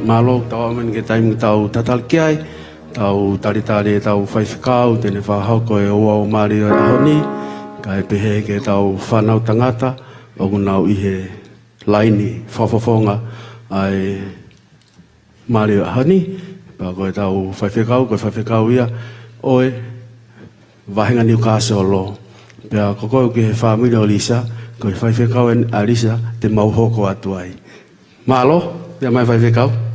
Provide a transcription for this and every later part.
malo tau amen ke taimi tau tatalkiai, tau taritari tau whaiwhikau, tene whahauko e oa o Māori o Rahoni, ka e pehe ke tau whanau tangata, o nau ihe laini whawhawhonga ai Māori o Rahoni, pa koe tau whaiwhikau, koe whaiwhikau ia, oe, wahenga niu kāse o lo. Pea koko ke he whamiri o Lisa, koe whaiwhikau en a Lisa, te mauhoko atu ai. Malo, pea mai whaiwhikau. Oh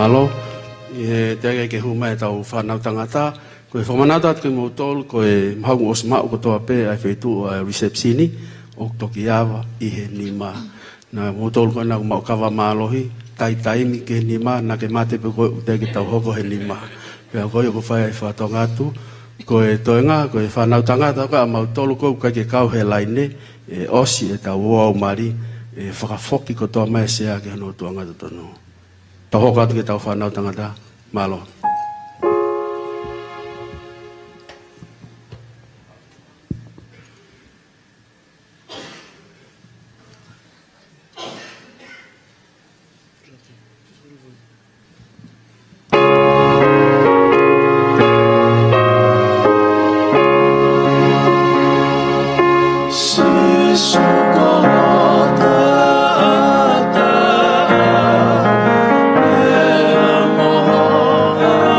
malo e te ke huma tau whanau tangata ko e whamanata at ko mo tol ko e mahangu os mao ko toa pe ai whaitu a receptioni o toki awa i he nima na mo tol ko na mau kawa malohi tai mi ke nima na ke mate pe ko te ki tau hoko he nima pe ko yo ko whai ai whatonga atu ko e toenga ko e whanau tangata ka mau tolu ko ka ke kau he laine e osi e tau o mari e whakafoki ko toa mai sea ke hano tuanga tono tau hoko atu ke tau whanau tangata malo Moho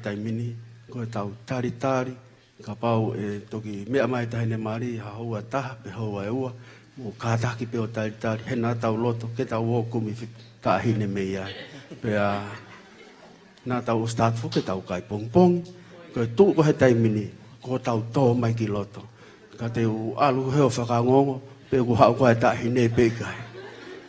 taimini, koe tau tari tari, ka pau e toki mea mai tahine mari, ha hoa taha, pe hoa e ua, mo kātaki pe o tari tari, he nā tau loto, ke tau o kumi ka hine mei ai. Pea, nā tau o start fu, ke tau kai pong pong, koe tuu ko he taimini, ko tau tō mai ki loto. Ka te u alu heo whakangongo, pe ku hau koe ta hine pe kai.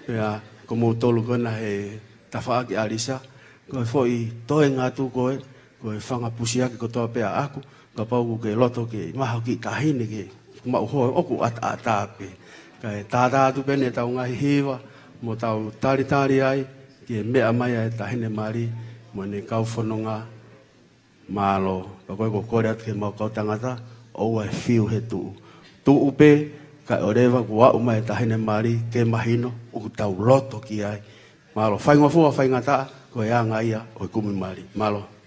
Pea, ko mō tolu kona he tawhaaki arisa, koe foi toe ngā tū koe, koe whanga pusiaki ko toa pea aku, ka pauku ke loto ke maha ki tahine ke, mau hoa oku ata atape. Kai tātā tu pene tau ngahi hiwa, mo tau tari tari ai, ki mea mai ai tahine mari, mo ne kau whanonga, malo, ka koe ko kore atu ke mau kau tangata, o ai whiu he tuu. Tuu pe, ka orewa ku wau mai tahine mari, ke mahino, uku tau loto ki ai. Malo, whainga fua, whainga taa, ko e anga ia, o i kumi mari. Malo.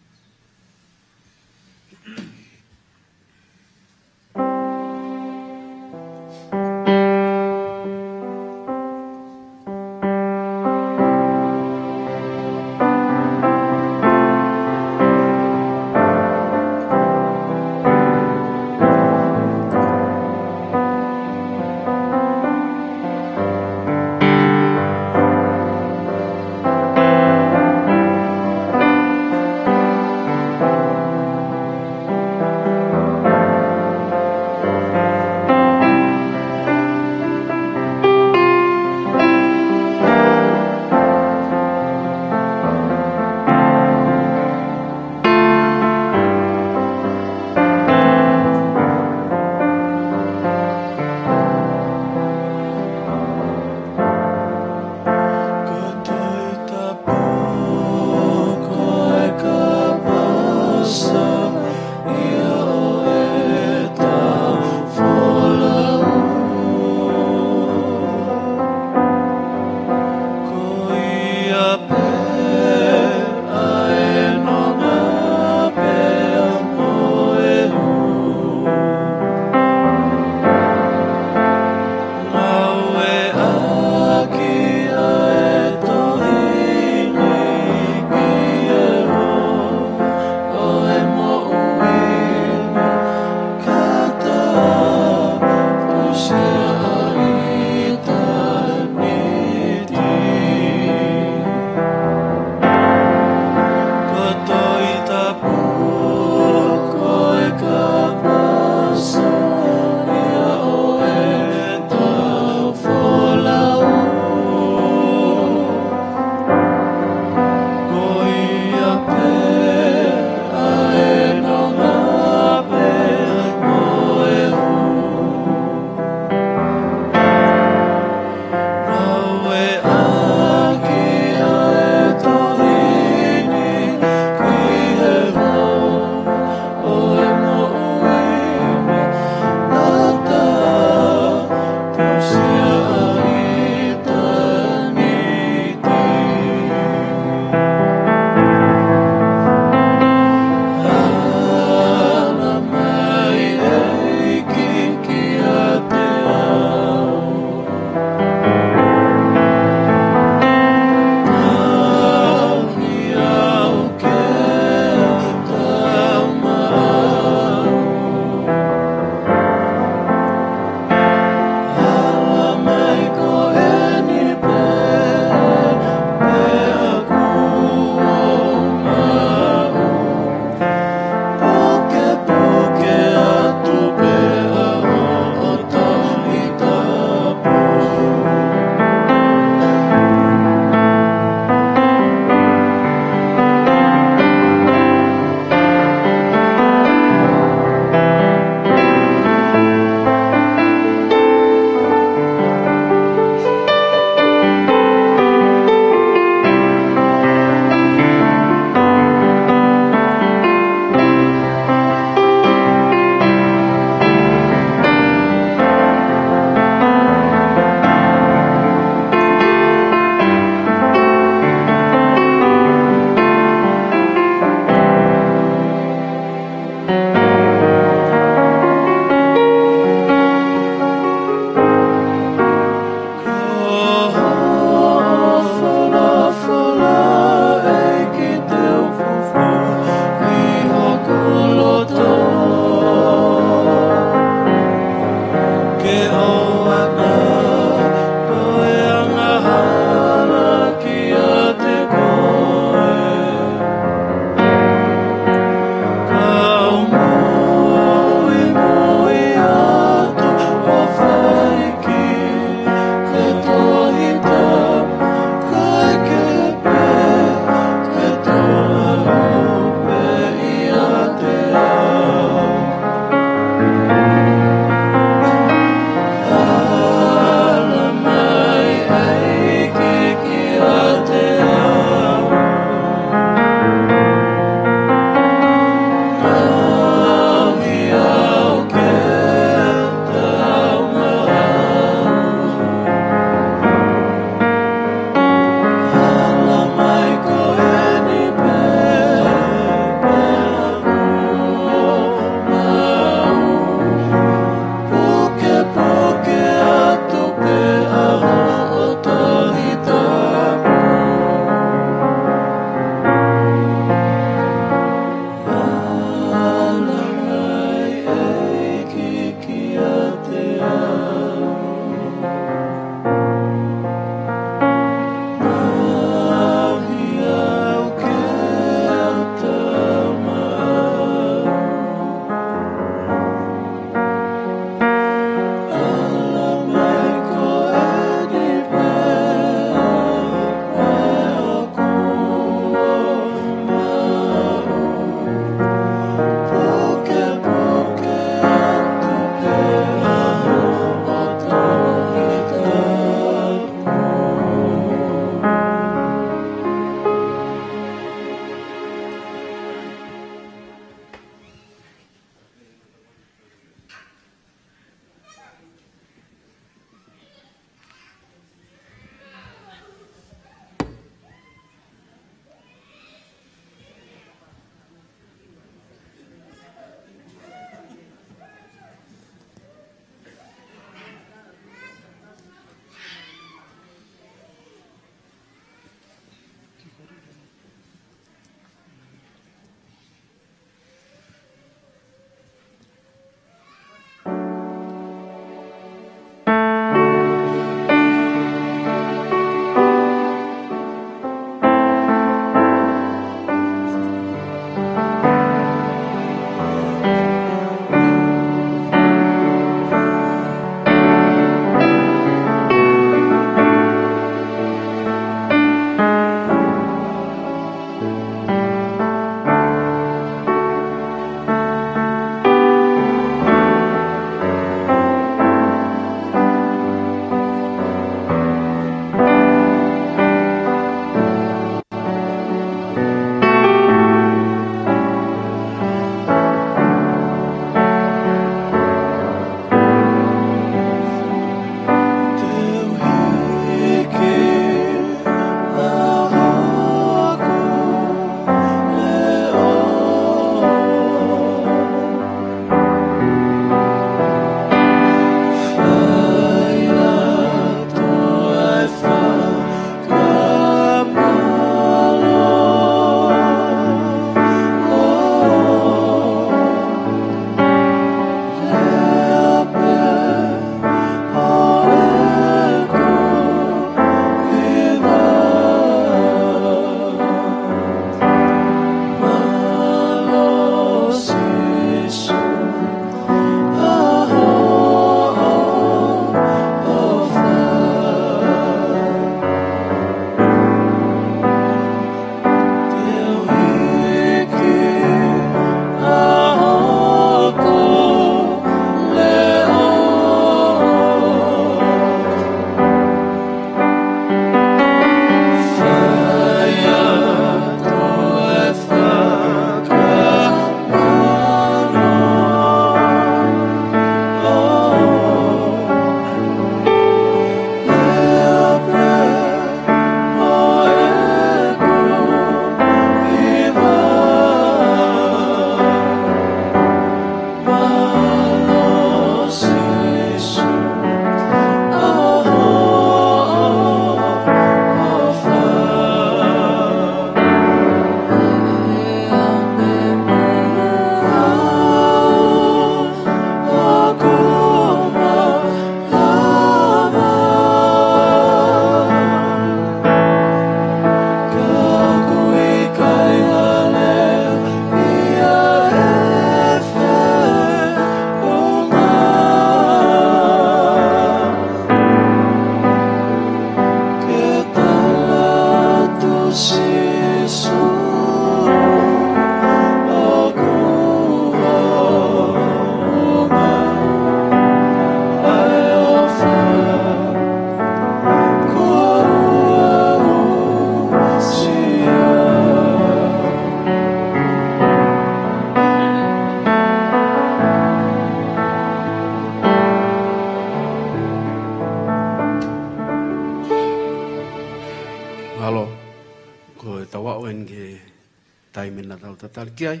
tau tatali ki ai.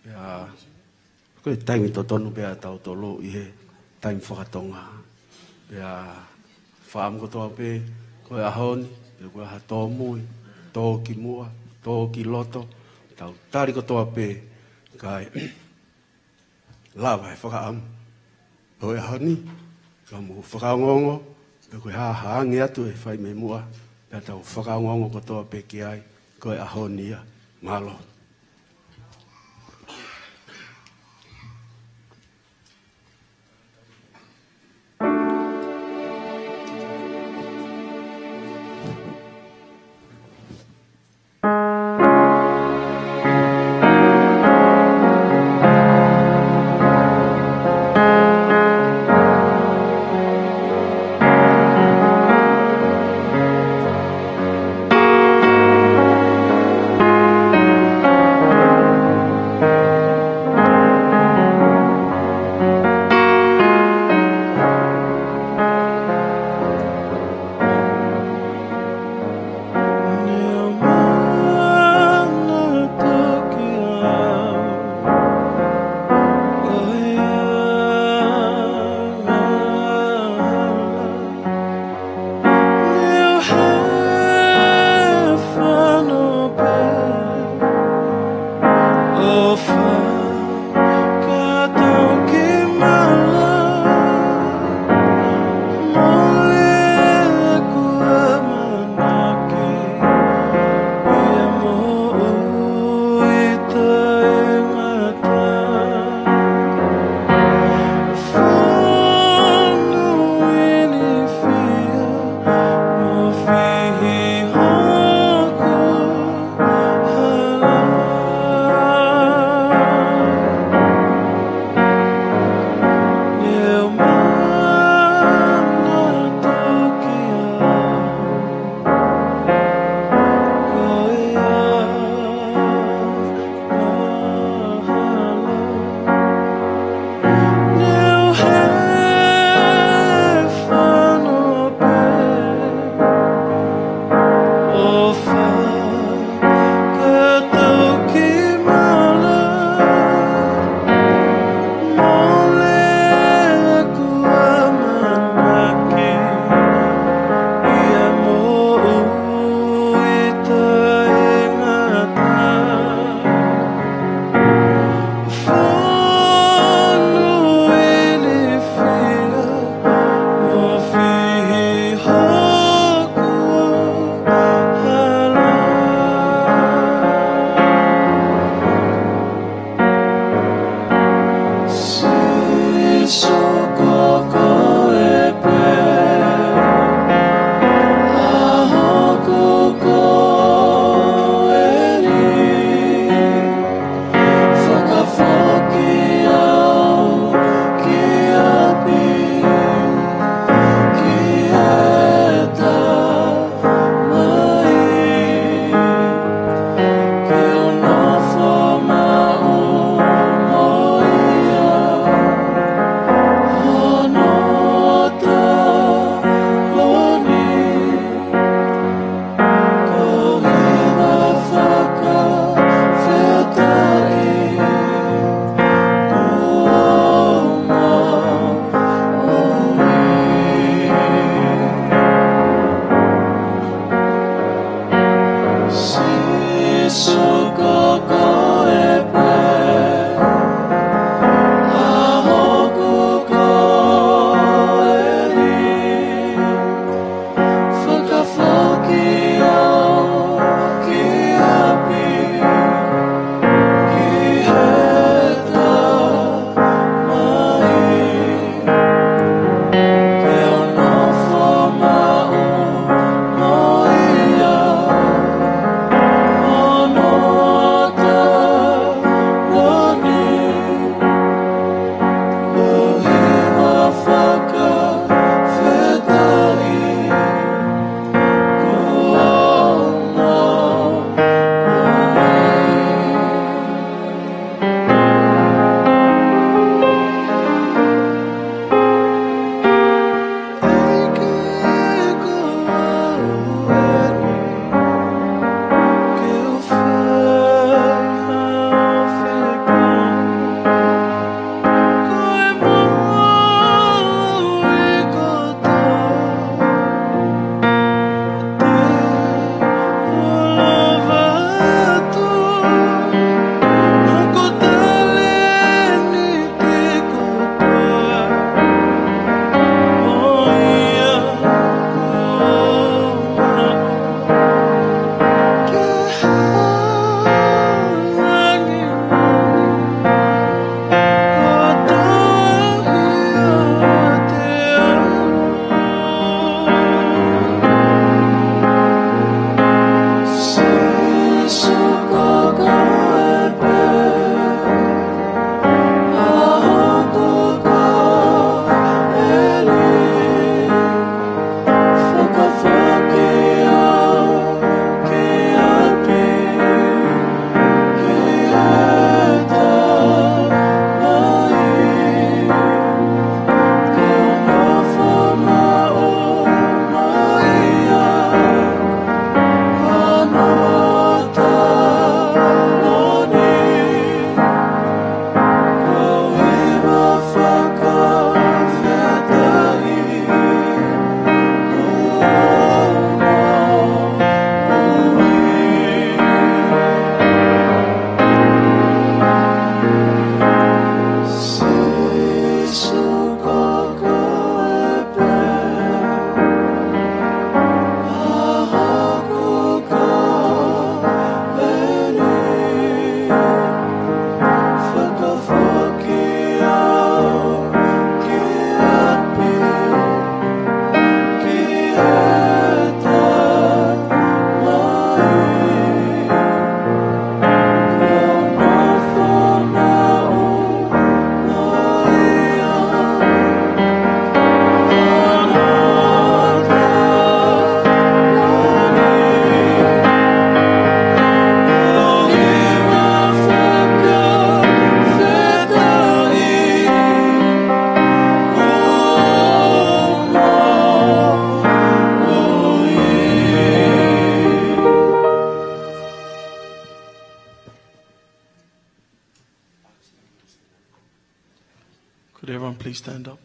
Pea, koe taimi to tonu pea tau tolo i he taimi whakatonga. Pea, whaam kotoa pe, koe ahoni, pea koe ha tō mui, tō ki mua, tō ki loto, tau tari kotoa pe, kai lava he whakaamu. Koe ahoni, ka mu whakaongongo, pea koe haangi atu e whai me mua, pea tau whakaongongo kotoa pe ki ai, koe ahoni ia, malo. Could everyone please stand up?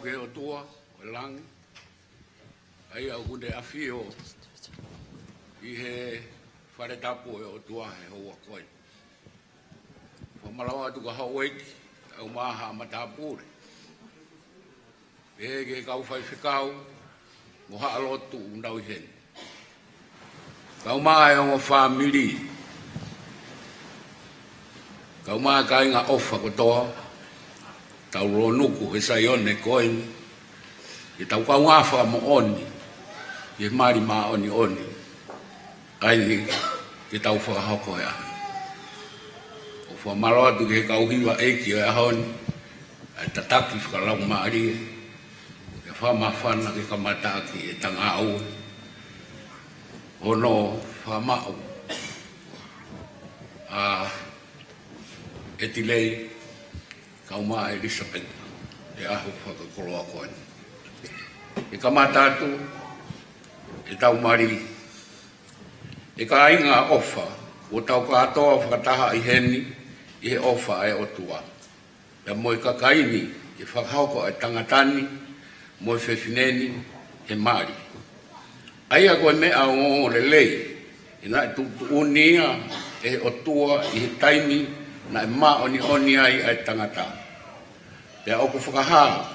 ke o tua, o langi. Ai au kunde afio i he whare tapu e o tua he hoa koe. Whamalawa atu ka haueiki, au maha matapure. E ke kau whai whikau, mo haa lotu undau i hen. Kau maha e o whamiri. Kau maha ka inga ofa kotoa, tau ronuku he saione koini, i tau kau ngafa mo oni, i mari maa oni oni, ai i tau whakahoko e ahi. O whamaloa tu ke kau hiwa eiki e ahoni, ai tataki whakalau maari e, ke whamawhana ke kamataki e tanga au, ono whamau, Etilei kau maa Elizabeth e ahu whakakoroa koe. E kamatatu, e tau mari, e ka inga ofa, o tau katoa whakataha i heni, i he ofa e otua. E moi kakaini, e whakahoko e tangatani, moi whewhineni, he mari. Aia koe mea o lelei, e nai tutu unia, e otua, i he taimi, na e maa oni ai ai tangata. Pea oku whakaha,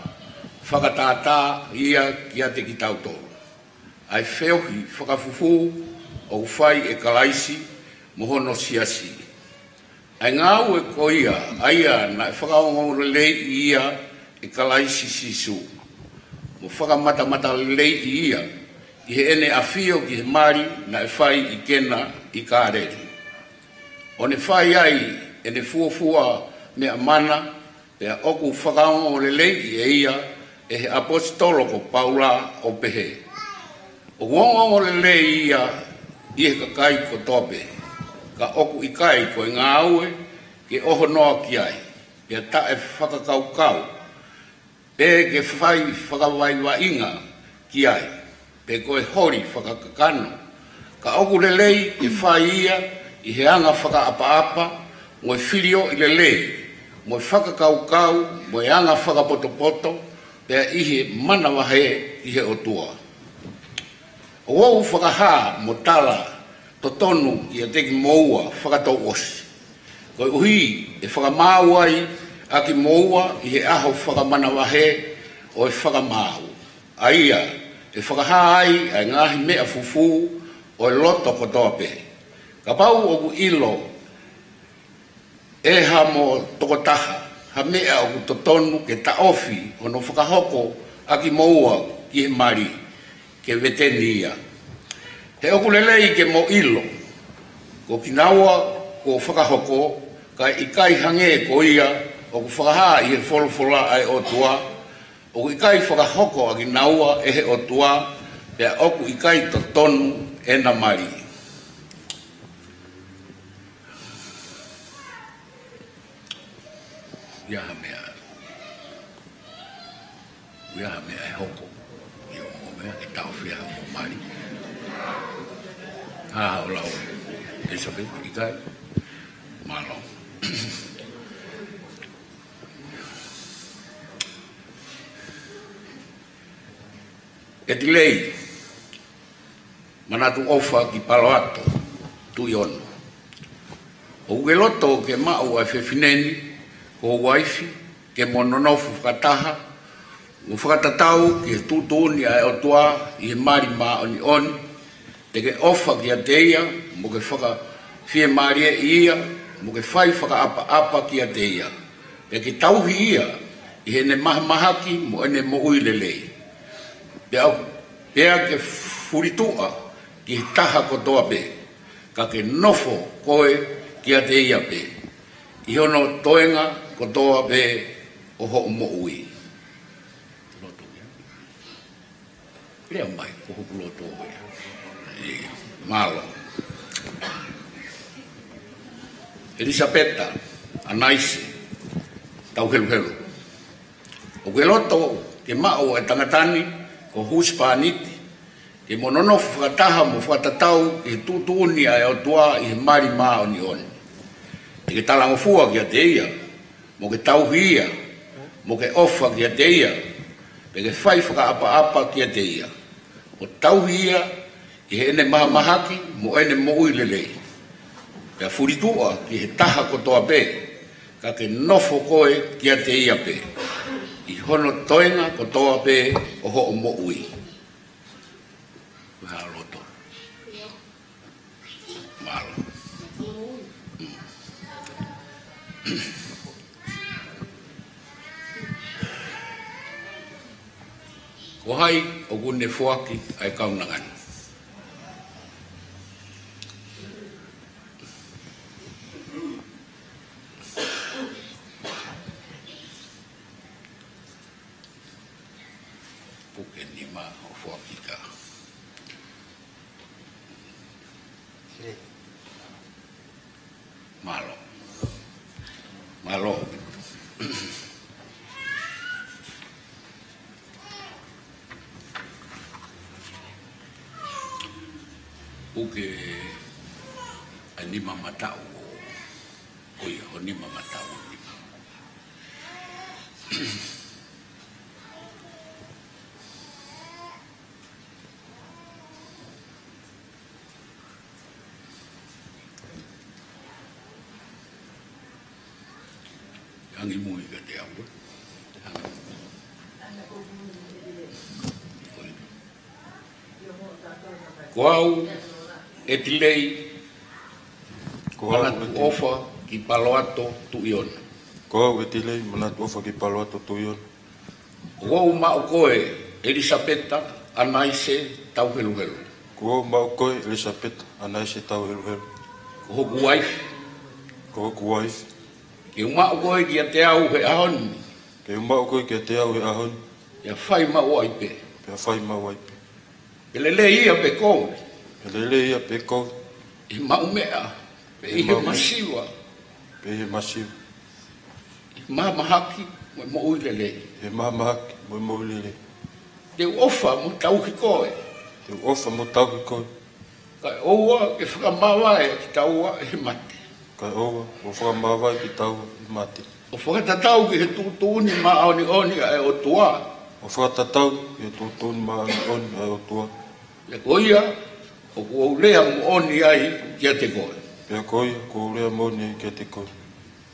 whakatata ia kia te ki tautoro. Ai wheohi whakafufu o whai e kalaisi mohono siasi. Ai ngau e koia, aia na e whakaongo lei ia e kalaisi sisu. Mo whakamata lei ia, i he ene awhio ki he mari na e whai i kena i kāreri. O ne whai ai e ne fuafua mea mana, pea oku whakaongo o lelei e ia e he apostolo ko Paula o pehe. O wongo o lelei ia i he kakai ko tope, ka oku i kai ko e ngā aue ke oho noa ki ai, pea ta e whakakaukau, pe ke whai whakawaiwa inga ki ai, pe ko e hori whakakakano, ka oku lelei e whai ia i he anga whakaapa-apa, mo e whirio i lelei, mo e whakakaukau, mo e anga whakapoto-poto, pea ihe mana wahe i he otua. O wau whakaha mo tala to tonu i a teki moua whakatau osi. Koe uhi e whakamauai a ki moua i he aho whakamana wahe o e whakamau. Aia e whakaha ai a ngahi mea fufu o e loto kotoa pe. Ka pau o ku ilo e ha mo tokotaha, ha mea o ku totonu ke taofi o no whakahoko a ki moua ki he mari, ke veteni ia. He oku lelei ke mo ilo, ko kinawa ko whakahoko, ka ikai hange ko ia, o ku whakaha i he wholofola ai o tua, o ku ikai whakahoko a kinawa e he o tua, pea oku ikai totonu e na mari. Iaha mea e hoko, i o mo mea e tau whia mo mari. Ha o lau, e sabi, i kai, malo. Etilei, manatu ofa ki Paloato, Tuiono. O ugeloto ke mau ai whewhineni, ko waifi, ke mononofu whakataha, mo whakatatau ki he tūtūni ai o tua i he mari maa oni oni, te ke ofa ki a teia, mo ke whaka whie maria ia, mo ke whai whaka apa ki a teia. Te ke tauhi ia, i he ne mahamahaki mo ene mo uilelei. Pea ke furitua ki he taha kotoa pe, ka ke nofo koe ki a teia pe. I hono toenga kotoa pe o ho mo ui. Lea mai, ko hoku loto ia. Malo. Elisabeta, anaise, Tauheluhelu. O ke loto ke mao e tangatani, ko huspaniti, ke mononofu whakataha mo whakatatau ke tūtūni ai o tua i he mari maa oni oni. E ke talangofua ki a te ia, mo ke tauhia, mo ke ofa ki a te ia, Pege whai whakaapa kia te ia. O tauhi ia, i he ene mahamahaki, mo ene mo uilelei. Pea furitua ki he taha kotoa pe, ka ke nofo koe kia te ia pe. I hono toenga kotoa pe o ho o mo ui. Kuha roto. Malo. Ko hai o kune fuaki ai kaunangani. Puke ni ma o fuaki ka. Malo. Malo. Puke ani mama tau. Oi, oni mama tau. Angi mui ka te au. Koau Etilei Tuiono ofa ki Paloato Tuiono. Koau Etilei manatu ofa ki Paloato Tuiono. Koau mau koe Elisabeta anaise Tauheluhelu. Koau mau koe Elisabeta anaise Tauheluhelu. Kohoku waifi. Kohoku waifi. Ke umau koe ki a te au he ahoni. Ke umau koe ki a te au he ahoni. Ia whai mau aipe. Pea whai mau aipe. Pelele ia pe kou. Pelele ia pe kou. I mau mea. Pe ihe masiwa. Pe ihe masiwa. I mahamahaki mo uilele. He mahamahaki mo uilele. Te ofa mo tauhi koe. Te ofa mo tauhi koe. Kai oua e whakamawai ki taua e mate. Kai oua o whakamawai ki taua e mate. O whakatatau ki he tūtūni ma aoni oni ai o tua. O whakatatau ki he tūtūni ma aoni oni ai o tua. Ia koia, o kua lea mo oni ai kia te koe. Pea koia, kua lea mo oni ai kia te koe.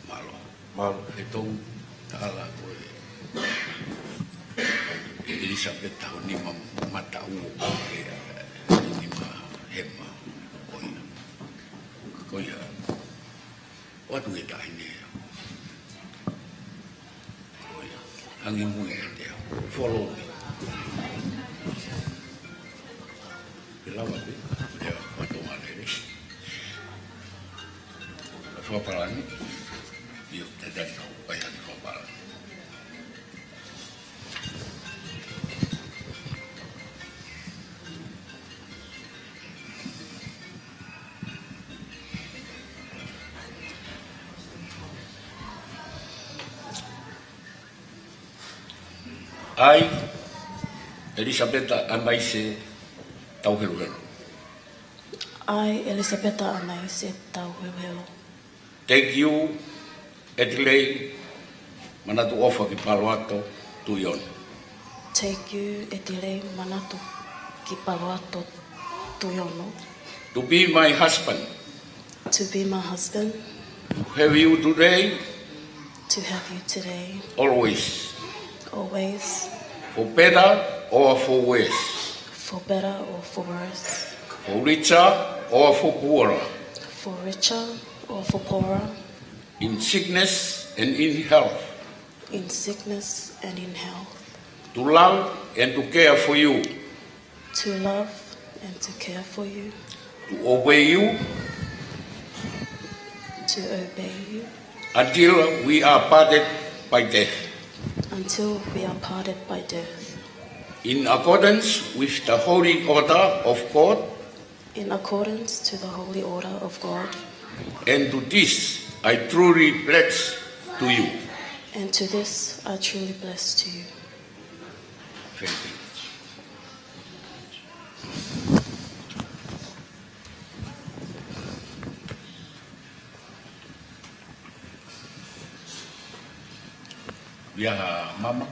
Malo. Malo. E tau tāla koe. E Elisabeta o nima mata ua o lea. Nima hema koia. Koia. Watu e tainea. Koia. Hangi mui e te au. Follow me. Lawa ni, dia patungan ini. Paparan, dia tidak tahu apa yang paparan. Ai, Elisabeta anaise Tauheluhelu. I, Elisabeta anaise Tauheluhelu. Thank you, Etilei, manatu ofa ki Paloato Tuiono. Take you, Etilei manatu ki Paloato Tuiono. To be my husband, To be my husband, to have you today, to have you today, always, always, for better or for worse, for better or for worse, for richer or for poorer, for richer or for poorer, in sickness and in health, in sickness and in health, to love and to care for you, to love and to care for you, to obey you to obey you, until we are parted by death, until we are parted by death, in accordance with the holy order of God, in accordance to the holy order of God, and to this I truly pledge to you. and to this I truly bless to you. Thank you. Biar mama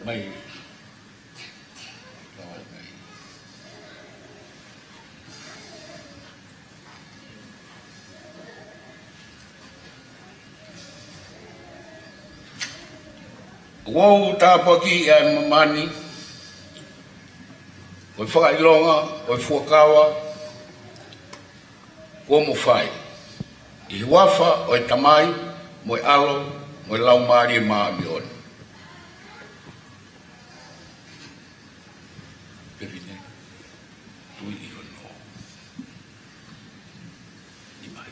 mai Wau tā paki ai mamani, o whakailonga, o whuakawa, o mo whai. I wafa o tamai, mo alo, mo laumari maa mion. Kevine, tui i hono. I mai.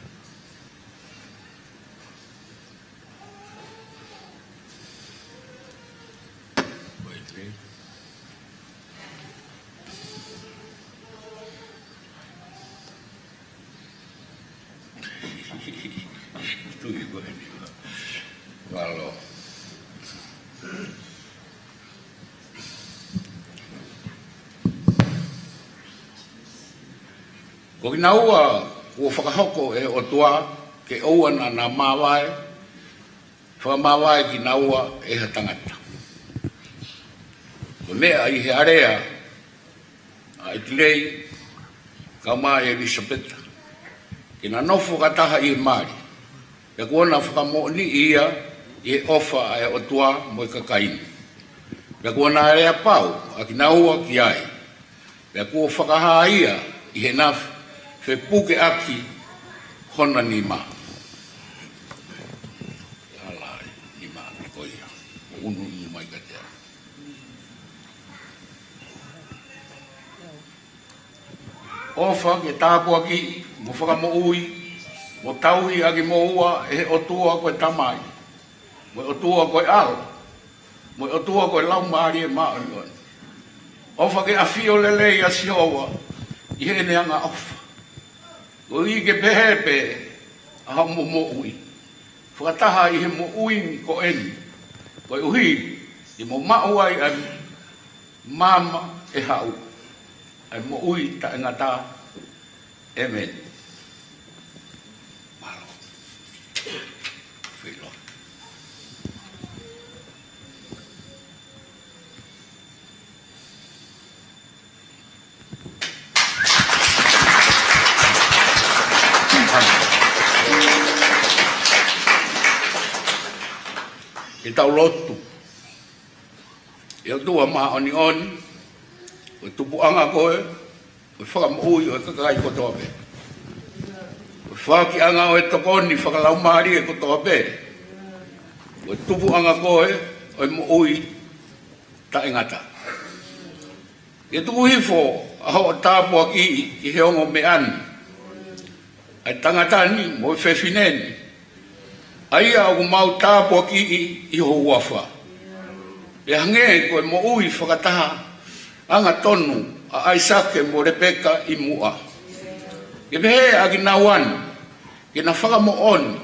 Tui bueni. Malo. Ko ina ua o whakahoko e o tua ke oua na mawai, whakamawai ki na ua e ha tangata. Ko mea i he area a Etilei kaumā Elisabeta ki na nofo kataha i he maari. Pea kuona whakamo'oni ia i he ofa e o tua mo i kakaini. Pea kuona area pau a ki na ua ki ai. Pea kua whakaha ia i he nafu fe puke aki hona ni ma. Alai, ni ma ki koia. Unu ni mai katea. Ofa ke tāpua ki, mo whakamo ui, mo tauhi agi mo ua e o tua koe tamai. Mo o tua koe alo. Mo o tua koe laumari e maa ion. Ofa ke awhio lele i a siowa, i he neanga ofa. O i ke pehepe a mo mo ui. Whakataha i he mo ui ko eni. Ko uhi i mo mauai ai mama e hau. Ai mo ui ta ngata. Amen. Malo. Whilo. I tau lotu. I tua maa oni oni. O tupuanga koe. O whakamuui o kakai kotoa pe. O whakianga o e tokoni whakalaumari e kotoa pe. O tupuanga koe. O muui ta ingata. I tupu hifo a ho tāpua ki i he ongo me ani. Ai tangatani mo whewhineni. Aia o mau tāpua ki i ho uafa. E hange koe mo ui whakataha anga tonu a Aisake mo Rebeka i mua. E pehe a ki na wan, ki na whakamo on,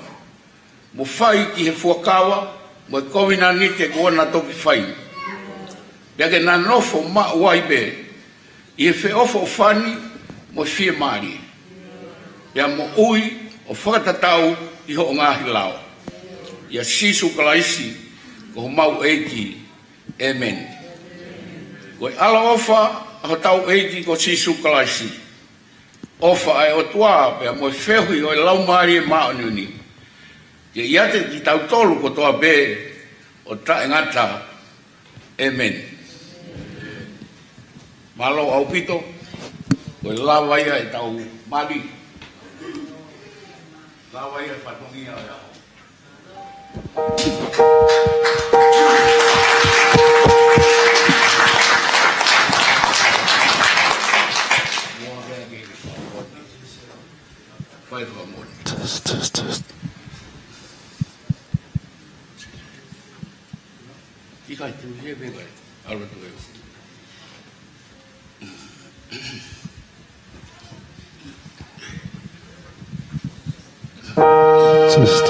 mo whai ki he fuakawa, mo e kowina ni te kuona toki whai. Pea ke na nofo ma waibe, i he whiofo whani mo whie maari. Pea mo ui o whakatatau i ho ngahi lao. Ia sisu kalaisi ko ho mau eiki. Amen. Koe ala ofa ho tau eiki ko sisu kalaisi. Ofa ai o tua pea mo whehui o laumari e maonuni. Ke iate ki tau tolu ko toa be o ta engata. Amen. Malo au pito koe lawaia e tau mali. Lawaia e patongia o yao. Test. Ikai tu he bega. Alo tu he. Test.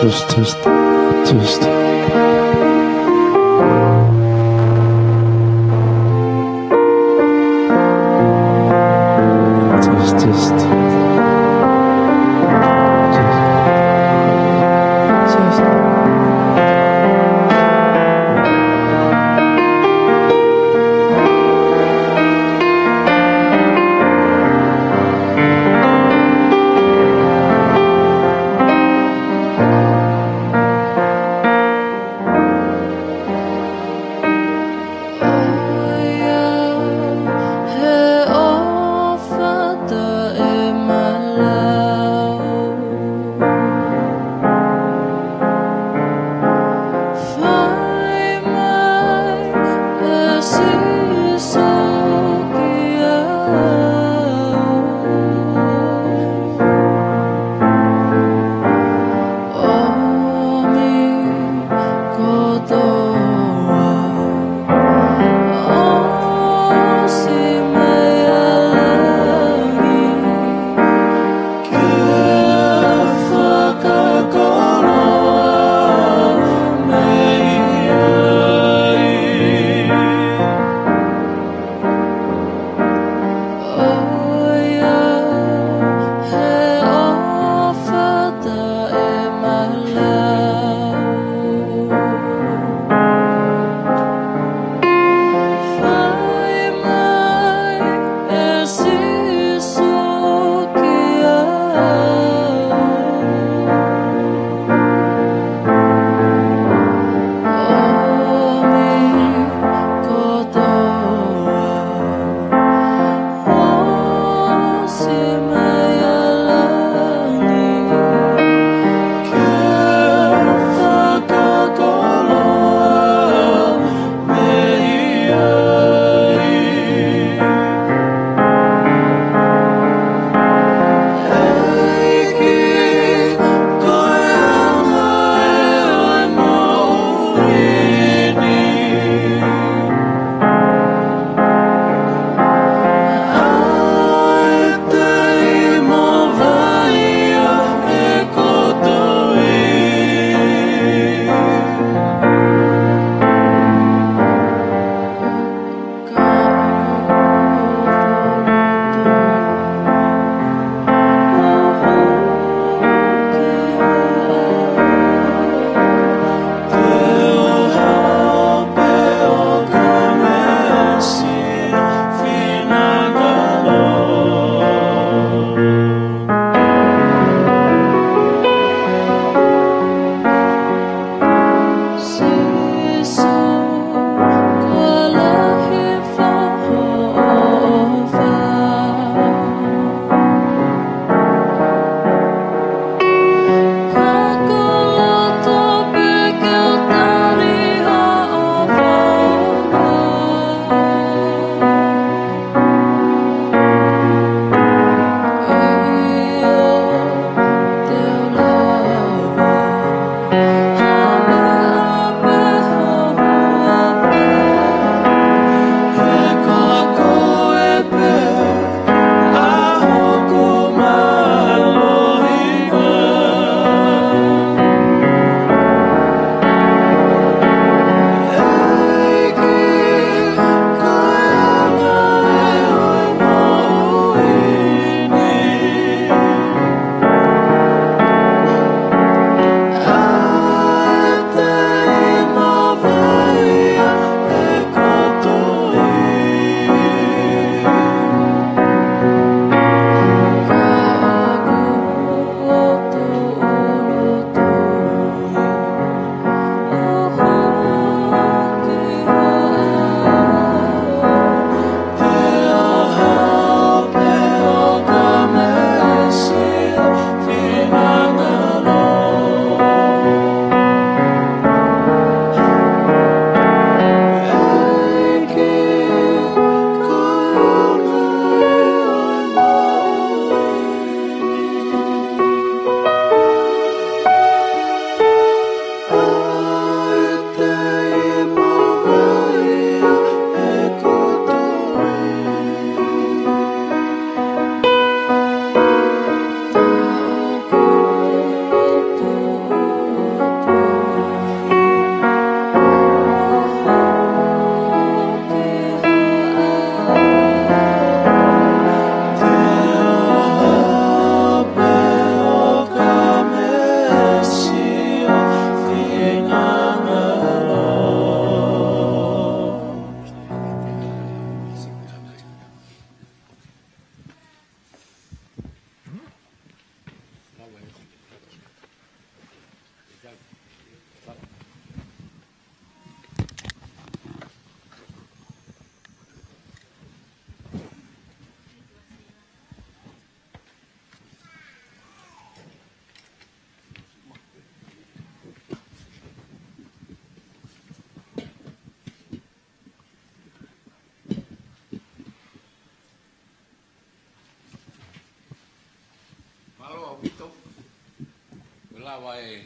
lawa e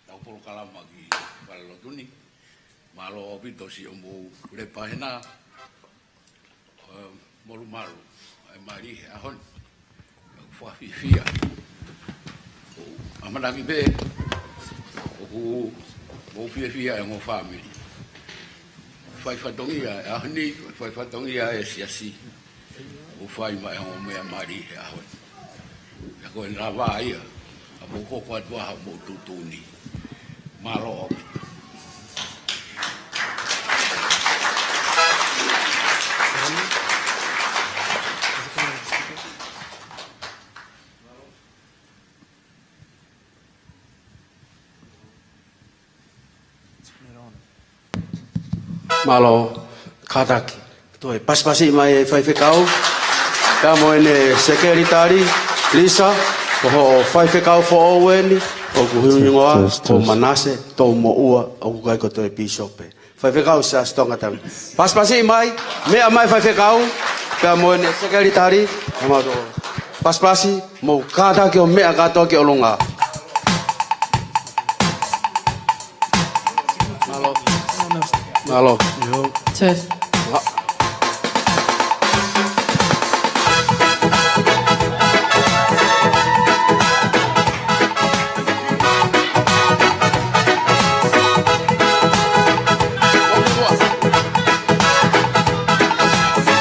tau polo kalama ki walalo tuni. Malo opito si omu le pahena molu malu ai mari ahon fa fia. Amanaki be o mo fia e mo family. Fai fatongia ahni fai fatongia e siasi. O fai mai o me mari ahon. Ya ko na vai a mo ko kwa tua mo tutuni. Malo opito. Malo kataki. Toi paspasi mai fai kau. Kamo ene secretary Lisa ko fai kau fo oweni o ku hungoa o manase to mo ua o ku kai ko toi bishop. Fai kau sa stonga tam. Paspasi mai me mai fai kau. Kamo ene secretary amado paspasi mo kataki o me akato ke olunga. Malo. Yo. Test.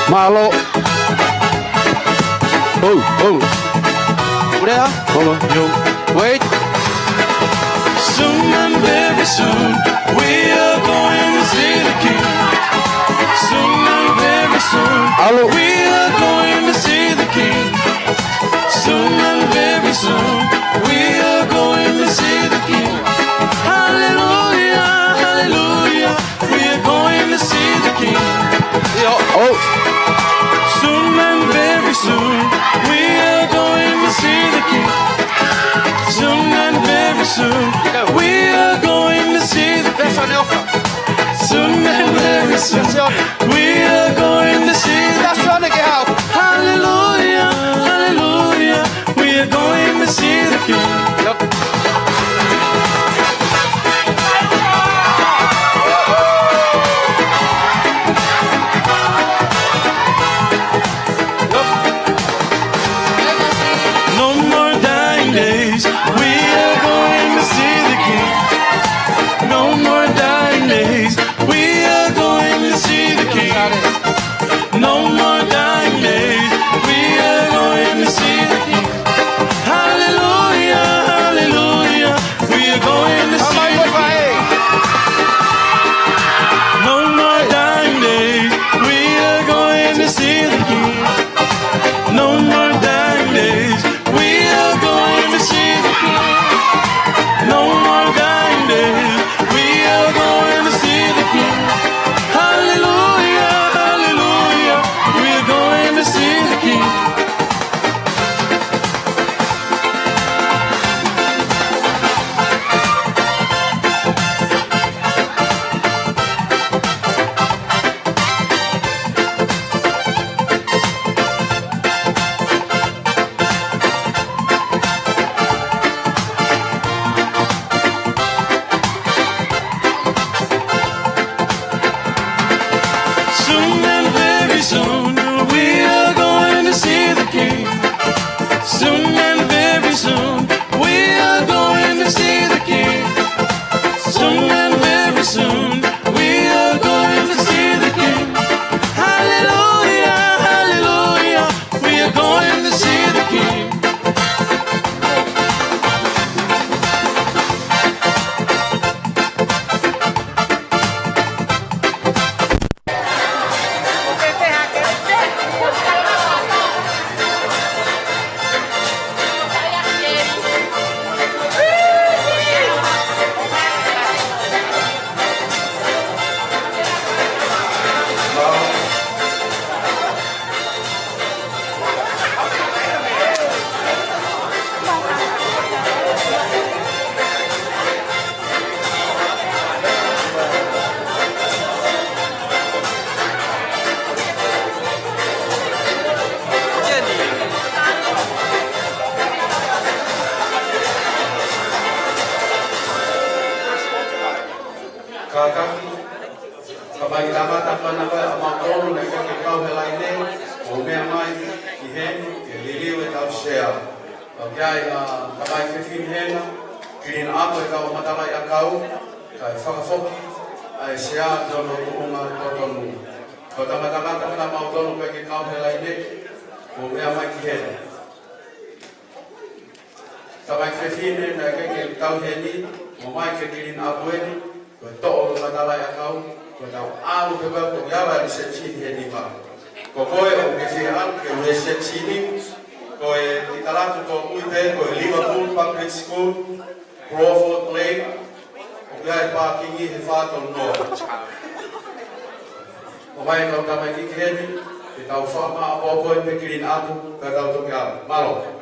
Malo. Udah? Yo. Wait. Soon and very soon we are going to see the King. Soon and very soon Hello. we are going to see the King. Soon and very soon we are going to see the King. Hallelujah, hallelujah, we are going to see the King. Yo. Oh. Soon and very soon we are going to see the King. Soon and very soon we are going to see the King. Soon and very soon we are going to see the King. Hallelujah, hallelujah, we are going to see the King. No more dying days, we are going to see the King. No more dying days, we are going to see the King. No more dying days, we are going to see the King. Hallelujah, hallelujah, we are going to see the King. No more dying days, we are going to see the King. No more dying days, we are going to see the King. No more dying days, we are going to see the King. Hallelujah, hallelujah, we are going to see the King. Soon and very soon we are going to see the King. Soon and very soon we are going to see the King. Soon and very soon we are going to see the King. Hallelujah, hallelujah, we are going to see the King. mai tamata pana vai a makono na ke kau helai nei o mea mai ki henu ke liliu e tau shea kai ka mai ke fin hena kirin apo e kau matalai a kau kai whakafoki ai shea tono unga totonu ko tamata pana makono ke kau helai nei o mea mai ki henu ka mai ke fin hena ke kau heni o mai ke kirin apo eni ko to'o matalai a kau ko tau alu ke ko yawa ni se chi ni ma ko koe o ke se al ke o se chi ni ko e italatu ko uite ko Liverpool Public School Crawford Lane o ya e pa kingi he fa to no o mai no ka mai ki ni e tau fa ma po po pe kirin atu ka tau to ka malo